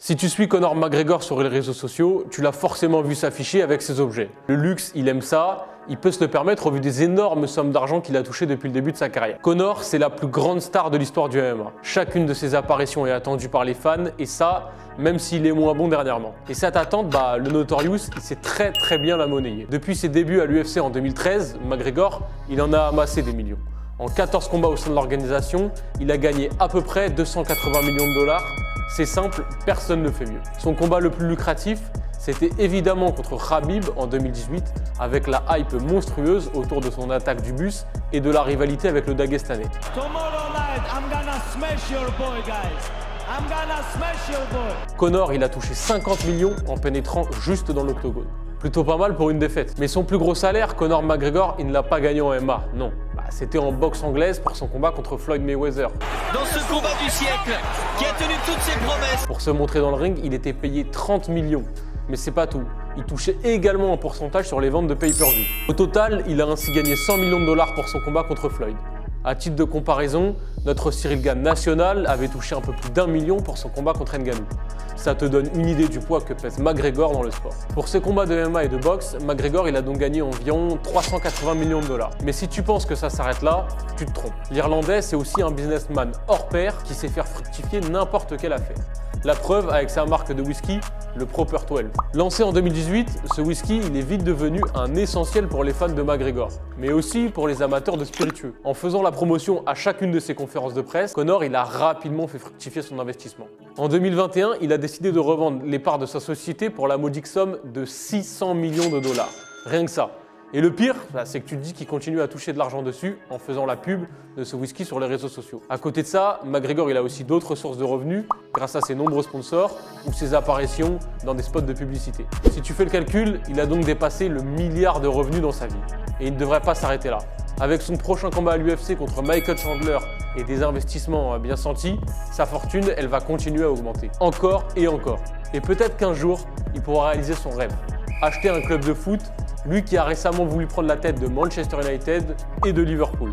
Si tu suis Conor McGregor sur les réseaux sociaux, tu l'as forcément vu s'afficher avec ses objets. Le luxe, il aime ça, il peut se le permettre au vu des énormes sommes d'argent qu'il a touchées depuis le début de sa carrière. Conor, c'est la plus grande star de l'histoire du MMA. Chacune de ses apparitions est attendue par les fans et ça, même s'il est moins bon dernièrement. Et cette attente, le Notorious, il sait très bien la monnayer. Depuis ses débuts à l'UFC en 2013, McGregor, il en a amassé des millions. En 14 combats au sein de l'organisation, il a gagné à peu près 280 millions de dollars. C'est simple, personne ne fait mieux. Son combat le plus lucratif, c'était évidemment contre Khabib en 2018, avec la hype monstrueuse autour de son attaque du bus et de la rivalité avec le Dagestanais. Conor, il a touché 50 millions en pénétrant juste dans l'octogone. Plutôt pas mal pour une défaite. Mais son plus gros salaire, Conor McGregor, il ne l'a pas gagné en MMA, non. C'était en boxe anglaise pour son combat contre Floyd Mayweather. Dans ce combat du siècle, qui a tenu toutes ses promesses. Pour se montrer dans le ring, il était payé 30 millions. Mais c'est pas tout. Il touchait également un pourcentage sur les ventes de pay-per-view. Au total, il a ainsi gagné 100 millions de dollars pour son combat contre Floyd. À titre de comparaison, notre Cyril Gane national avait touché un peu plus d'1 million pour son combat contre Ngannou. Ça te donne une idée du poids que pèse McGregor dans le sport. Pour ses combats de MMA et de boxe, McGregor il a donc gagné environ 380 millions de dollars. Mais si tu penses que ça s'arrête là, tu te trompes. L'Irlandais, c'est aussi un businessman hors pair qui sait faire fructifier n'importe quelle affaire. La preuve avec sa marque de whisky, le Proper 12. Lancé en 2018, ce whisky il est vite devenu un essentiel pour les fans de McGregor, mais aussi pour les amateurs de spiritueux. En faisant la promotion à chacune de ses conférences de presse, Conor il a rapidement fait fructifier son investissement. En 2021, il a décidé de revendre les parts de sa société pour la modique somme de 600 millions de dollars. Rien que ça. Et le pire, c'est que tu te dis qu'il continue à toucher de l'argent dessus en faisant la pub de ce whisky sur les réseaux sociaux. À côté de ça, McGregor il a aussi d'autres sources de revenus grâce à ses nombreux sponsors ou ses apparitions dans des spots de publicité. Si tu fais le calcul, il a donc dépassé le milliard de revenus dans sa vie. Et il ne devrait pas s'arrêter là. Avec son prochain combat à l'UFC contre Michael Chandler et des investissements bien sentis, sa fortune elle va continuer à augmenter. Encore et encore. Et peut-être qu'un jour, il pourra réaliser son rêve. Acheter un club de foot, lui qui a récemment voulu prendre la tête de Manchester United et de Liverpool.